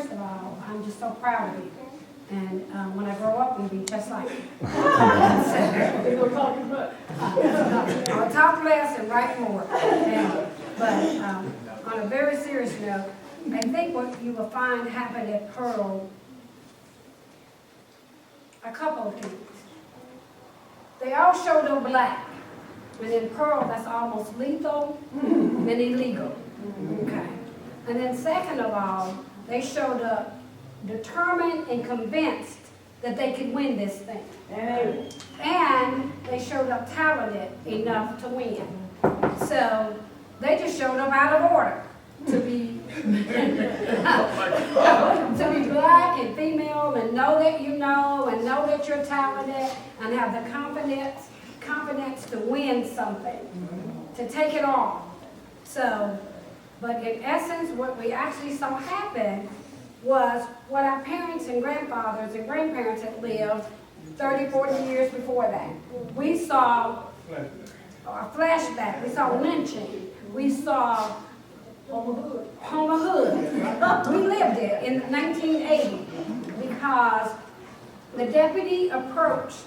first of all, I'm just so proud of you. And when I grow up, we'll be just like you. I'll talk less and write more. But on a very serious note, I think what you will find happened at Pearl, a couple of things. They all showed up black. And in Pearl, that's almost lethal and illegal. Okay. And then second of all, they showed up determined and convinced that they could win this thing. And they showed up talented enough to win. So they just showed up out of order to be to be black and female and know that you know and know that you're talented and have the confidence to win something, to take it on. So, but in essence, what we actually saw happen was what our parents and grandfathers and grandparents had lived 30, 40 years before that. We saw a flashback. We saw lynching. We saw homehood. We lived it in 1980 because the deputy approached.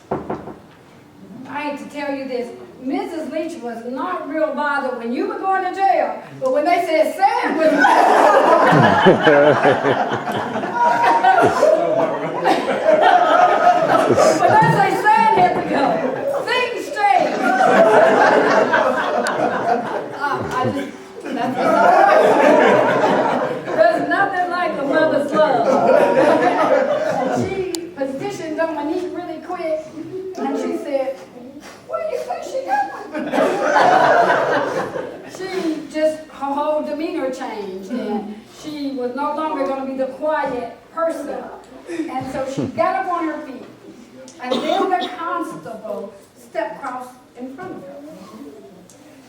I hate to tell you this, Mrs. Leach was not real bothered when you were going to jail, but when they said Sam was when they say Sam had to go, things change. That's all right. There's nothing like a mother's love. She petitioned Dominique really quick, and she said, "Where do you think she going?" She just, her whole demeanor changed, and she was no longer going to be the quiet person. And so she got up on her feet, and then the constable stepped across in front of her.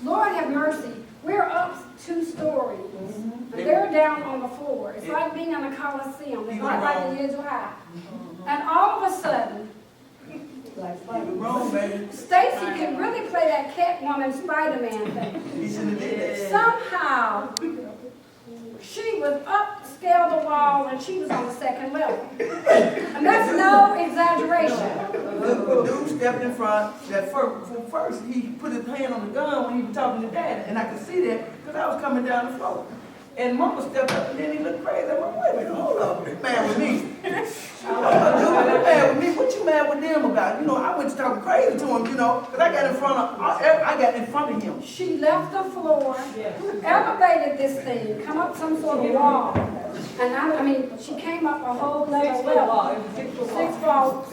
Lord have mercy, we're up 2 stories, and they're down on the floor. It's like being in a coliseum. It's not like the Yazoo City. And all of a sudden, Stacy could really play that Catwoman Spider-Man thing. Somehow, she was up, scaled the wall, and she was on the 2nd level. And that's no exaggeration. The dude stepped in front. First, he put his hand on the gun when he was talking to Dad, and I could see that because I was coming down the floor. And Mama stepped up, and then he looked crazy. I'm like, wait a minute, hold up, you mad with me? Dude, you mad with me? What you mad with them about? You know, I went to talking crazy to him, you know, because I got in front of him. She left the floor, elevated this thing, come up some sort of wall. And I mean, she came up a whole level,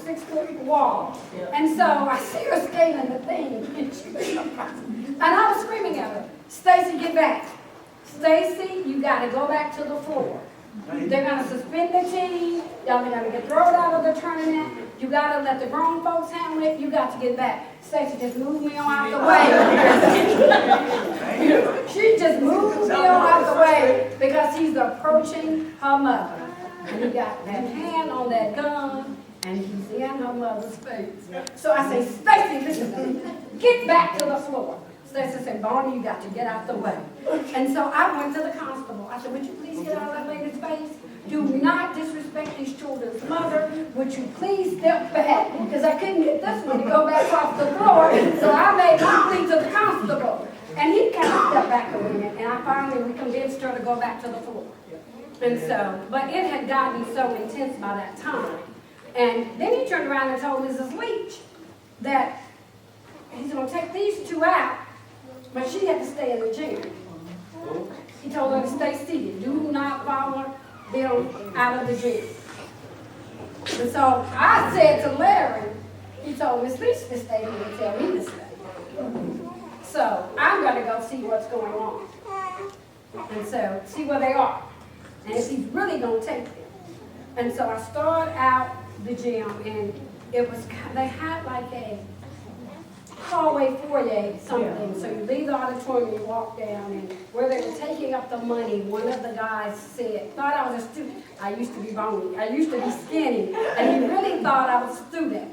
6-foot wall. And so I see her scaling the thing, and I was screaming at her, "Stacy, get back. Stacy, you got to go back to the floor. They're going to suspend the team. Y'all are going to get thrown out of the tournament. You got to let the grown folks handle it. You got to get back." Stacy just moved me on out the way. She just moved me on out the way because he's approaching her mother. And he got that hand on that gun, and he's in her mother's face. So I say, "Stacy, listen to me. Get back to the floor." Stacy said, "Boney, you got to get out the way." And so I went to the constable. I said, "Would you please get out of that lady's face? Do not disrespect these children's mother. Would you please step back?" Because I couldn't get this one to go back off the floor. So I made my plea to the constable. And he kind of stepped back a minute. And I finally convinced her to go back to the floor. And so, but it had gotten so intense by that time. And then he turned around and told Mrs. Leach that he's going to take these 2 out. But she had to stay in the gym. He told her to stay seated. Do not follow them out of the gym. And so I said to Larry, he told Miss Leach to stay here and tell me to stay. So I'm going to go see what's going on. And so see where they are. And if he's really going to take them. And so I started out the gym, and it was, they had like a hallway foyer something. So you leave the auditorium, you walk down, and where they were taking up the money, one of the guys said, thought I was a student. I used to be Boney. I used to be skinny. And he really thought I was a student.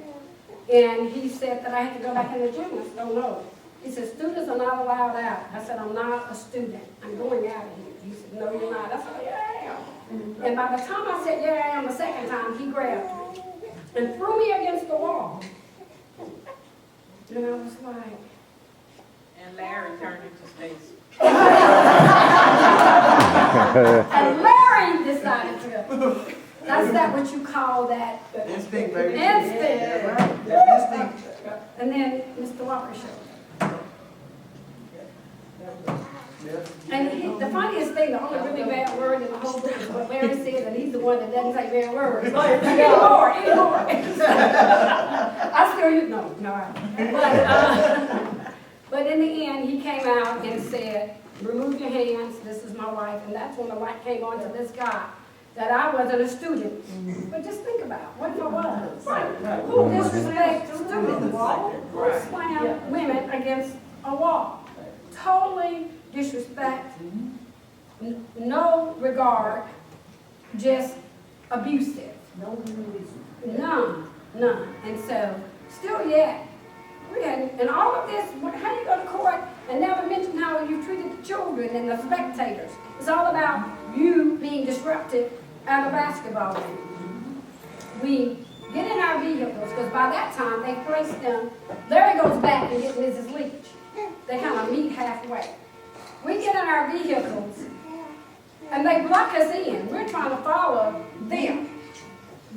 And he said that I had to go back in the gym. I said, "Oh no." He said, "Students are not allowed out." I said, "I'm not a student. I'm going out of here." He said, "No, you're not." I said, "Yeah, I am." And by the time I said, yeah, I am the second time, he grabbed me and threw me against the wall. And I was like... And Larry turned into Stacy. And Larry decided to... That's that what you call that? Instinct, baby. Instinct. Instinct. And then Mr. Walker showed up. And the funniest thing, the only really bad word in the whole book is what Larry said, and he's the one that doesn't say bad words. Anymore. I still use, but in the end, he came out and said, remove your hands, this is my wife, and that's when the light came on to this guy, that I wasn't a student. But just think about what if I was. Who disrespects students? Who slam women against a wall? Totally disrespect, no regard, just abusive. None. And so, still yet, we had, and all of this, how you go to court and never mention how you treated the children and the spectators. It's all about you being disruptive at a basketball game. We get in our vehicles, because by that time they placed them, Larry goes back and gets Mrs. Leach. They kind of meet halfway. We get in our vehicles, and they block us in. We're trying to follow them.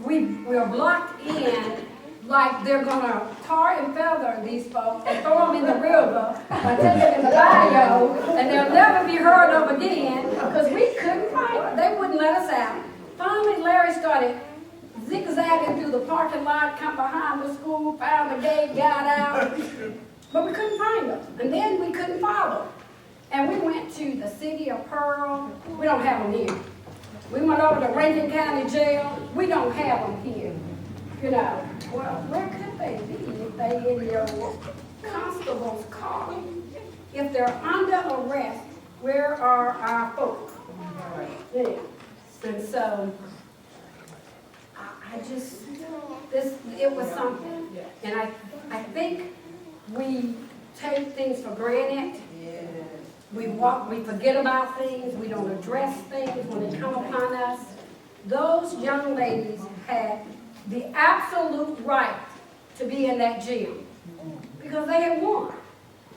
We're blocked in like they're going to tar and feather these folks and throw them in the river or take them in the bayou, and they'll never be heard of again because we couldn't find them. They wouldn't let us out. Finally, Larry started zigzagging through the parking lot, come behind the school, found the gate, got out. But we couldn't find them. And then we couldn't follow. And we went to the city of Pearl. We don't have them here. We went over to Rankin County Jail. We don't have them here. You know, well, where could they be if they in your constable's car? If they're under arrest, where are our folks? Yeah. And so, I just, it was something. And I think we take things for granted. We forget about things. We don't address things when they come upon us. Those young ladies had the absolute right to be in that gym because they had won.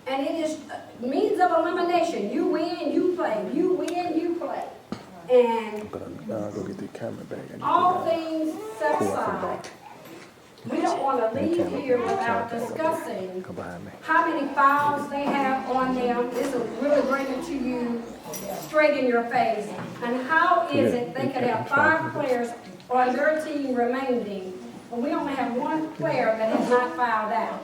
And it is means of elimination. You win, you play. You win, you play. And go get the camera back. all things set aside, we don't want to leave here without discussing how many fouls they have on them. This will really bring it to you straight in your face. And how is it they could have 5 players on their team remaining, but we only have 1 player that has not fouled out?